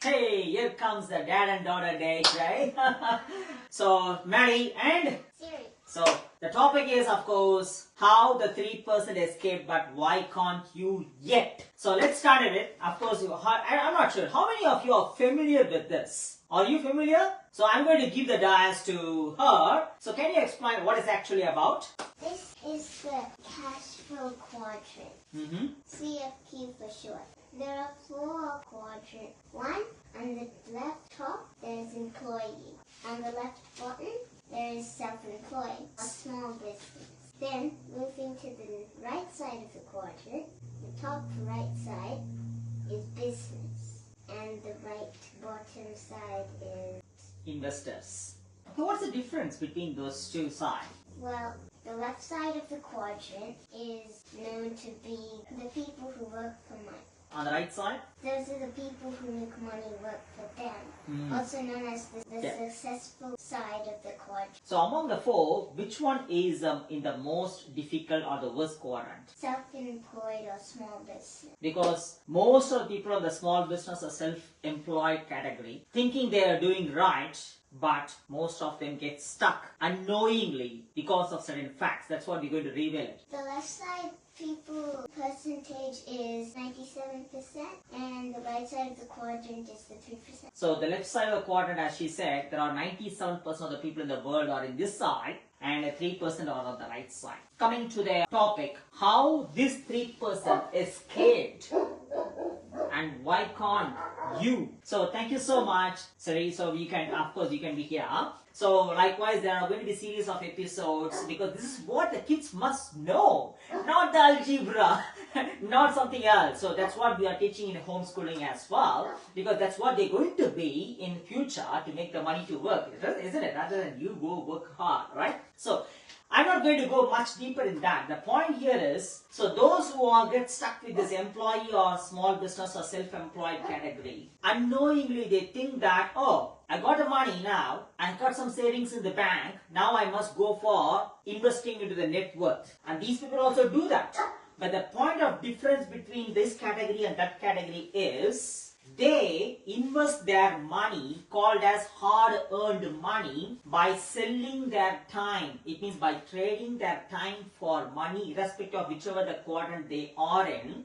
Hey, here comes the dad and daughter date, right? So, Mary and Siri. So, the topic is, of course, how the 3% escaped, but why can't you yet? So, let's start with, of course, I'm not sure. How many of you are familiar with this? Are you familiar? So, I'm going to give the dice to her. So, can you explain what it's actually about? This is the cash flow quadrant. CFQ for short. There are 4 quadrants. One, on the left top, there is employee. On the left bottom, there is self-employed, a small business. Then, moving to the right side of the quadrant, the top right side is business. And the right bottom side is investors. Okay, what's the difference between those two sides? Well, the left side of the quadrant is known to be the people who work for money. On the right side? Those are the people who make money work for them. Also known as the successful side of the quadrant. So among the 4, which one is in the most difficult or the worst quadrant? Self-employed or small business. Because most of the people in the small business or self-employed category thinking they are doing right, but most of them get stuck unknowingly because of certain facts. That's what we're going to reveal it. The left side people percentage is 97% and the right side of the quadrant is the 3%. So the left side of the quadrant, as she said, there are 97% of the people in the world are in this side and 3% are on the right side. Coming to the topic, how this 3% escaped and why can't you? So thank you so much, Sari. So you can, of course, you can be here. So likewise, there are going to be series of episodes because this is what the kids must know, not the algebra, not something else. So that's what we are teaching in homeschooling as well, because that's what they're going to be in future to make the money to work, isn't it? Rather than you go work hard, right? So I'm not going to go much deeper in that. The point here is, so those who get stuck with this employee or small business or self-employed category, unknowingly they think that, oh, I got the money now, I got some savings in the bank, now I must go for investing into the net worth. And these people also do that. But the point of difference between this category and that category is, they invest their money, called as hard-earned money, by selling their time. It means by trading their time for money, irrespective of whichever the quadrant they are in.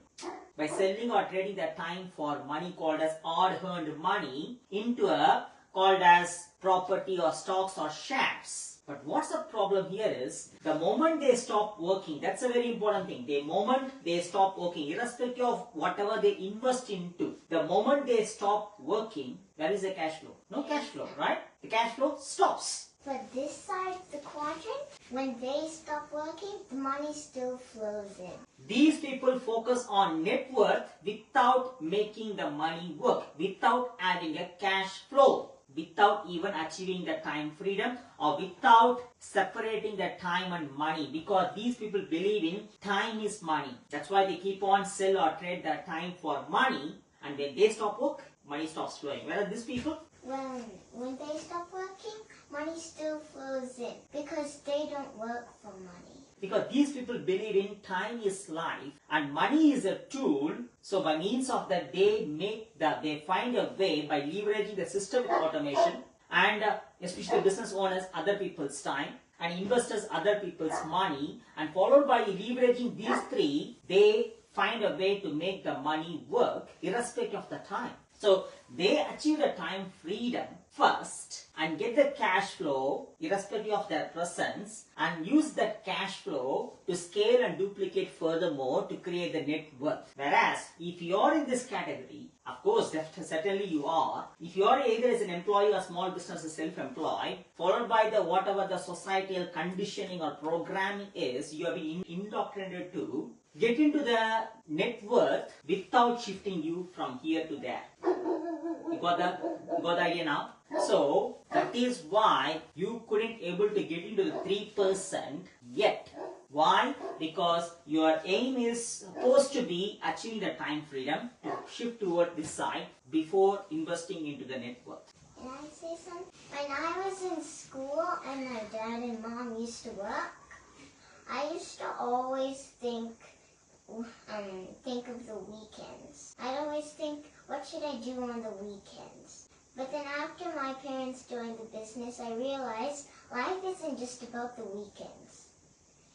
By selling or trading their time for money, called as hard-earned money, into a called as property or stocks or shares. But what's the problem here is, the moment they stop working, that's a very important thing. The moment they stop working, irrespective of whatever they invest into, the moment they stop working, where is the cash flow? No cash flow, right? The cash flow stops. For this side of the quadrant, when they stop working, the money still flows in. These people focus on net worth without making the money work, without adding a cash flow, without even achieving the time freedom, or without separating the time and money, because these people believe in time is money. That's why they keep on sell or trade their time for money, and when they stop work, money stops flowing. Whereas these people, when they stop working, money still flows in because they don't work for money. Because these people believe in time is life and money is a tool. So by means of that, they find a way by leveraging the system of automation, and especially business owners, other people's time, and investors, other people's money, and followed by leveraging these 3, they find a way to make the money work irrespective of the time. So they achieve the time freedom first and get the cash flow irrespective of their presence, and use that cash flow to scale and duplicate furthermore to create the net worth. Whereas if you are in this category, of course certainly you are, if you are either as an employee or small business or self-employed, followed by the whatever the societal conditioning or programming is, you have been indoctrinated to get into the net worth without shifting you from here to there. You got the idea now? So that is why you couldn't able to get into the 3% yet. Why? Because your aim is supposed to be achieving the time freedom to shift toward this side before investing into the net worth. Can I say something? When I was in school and my dad and mom used to work, I used to always think think of the weekends. I'd always think, what should I do on the weekends? But then after my parents joined the business, I realized life isn't just about the weekends.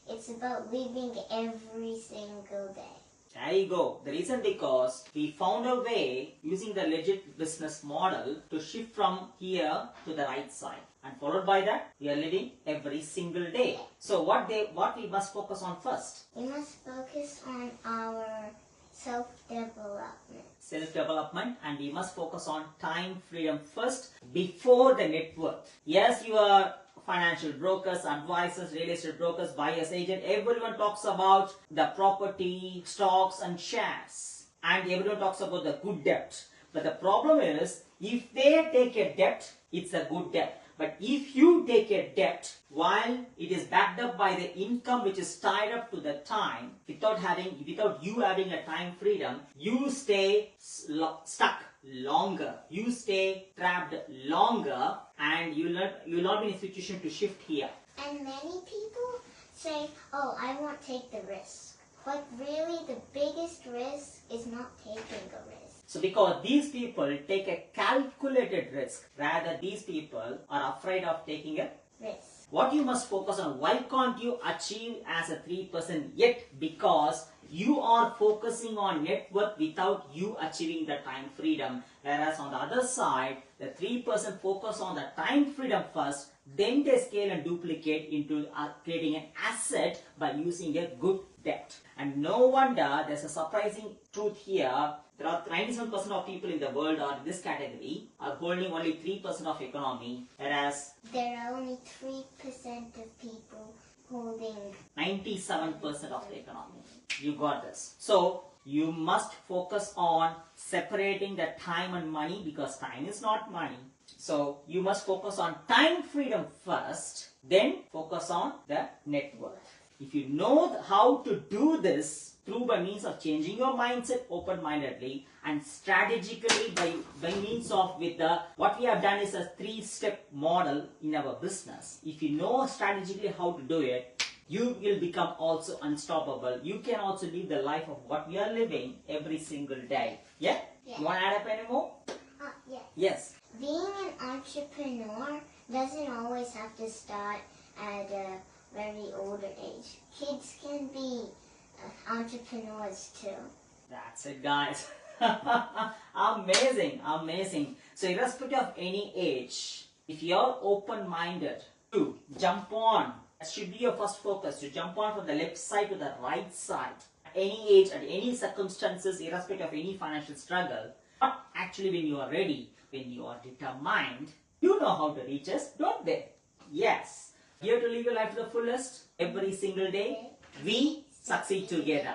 It's about living every single day. There you go. The reason because we found a way using the legit business model to shift from here to the right side. And followed by that, we are living every single day. So what we must focus on first? We must focus on our self-development. Self-development, and we must focus on time freedom first before the net worth. Yes, you are financial brokers, advisors, real estate brokers, buyers, agent. Everyone talks about the property, stocks and shares. And everyone talks about the good debt. But the problem is, if they take a debt, it's a good debt. But if you take a debt while it is backed up by the income which is tied up to the time, without you having a time freedom, you stay stuck longer. You stay trapped longer, and you will not be in a situation to shift here. And many people say, oh, I won't take the risk. But really the biggest risk is not taking a risk. So because these people take a calculated risk, rather these people are afraid of taking a risk. What you must focus on, why can't you achieve as a 3% yet? Because you are focusing on net worth without you achieving the time freedom. Whereas on the other side, the 3% focus on the time freedom first, then they scale and duplicate into creating an asset by using a good debt. And no wonder there's a surprising truth here. There are 97% of people in the world are in this category are holding only 3% of economy, whereas there are only 3% of people holding 97% of the economy. You got this. So you must focus on separating the time and money, because time is not money. So you must focus on time freedom first, then focus on the net worth. If you know how to do this through by means of changing your mindset open-mindedly and strategically by means of what we have done is a 3-step model in our business. If you know strategically how to do it, you will become also unstoppable. You can also live the life of what we are living every single day. Yeah? Yeah. You want to add up any more? Yes. Yes. Being an entrepreneur doesn't always have to start at a very older age. Kids can be entrepreneurs too. That's it, guys. Amazing, amazing. So irrespective of any age, if you're open-minded to jump on, that should be your first focus, to jump on from the left side to the right side. At any age, at any circumstances, irrespective of any financial struggle, but actually when you are ready, when you are determined, you know how to reach us, don't they? Yes. Here to live your life to the fullest every single day. We succeed together.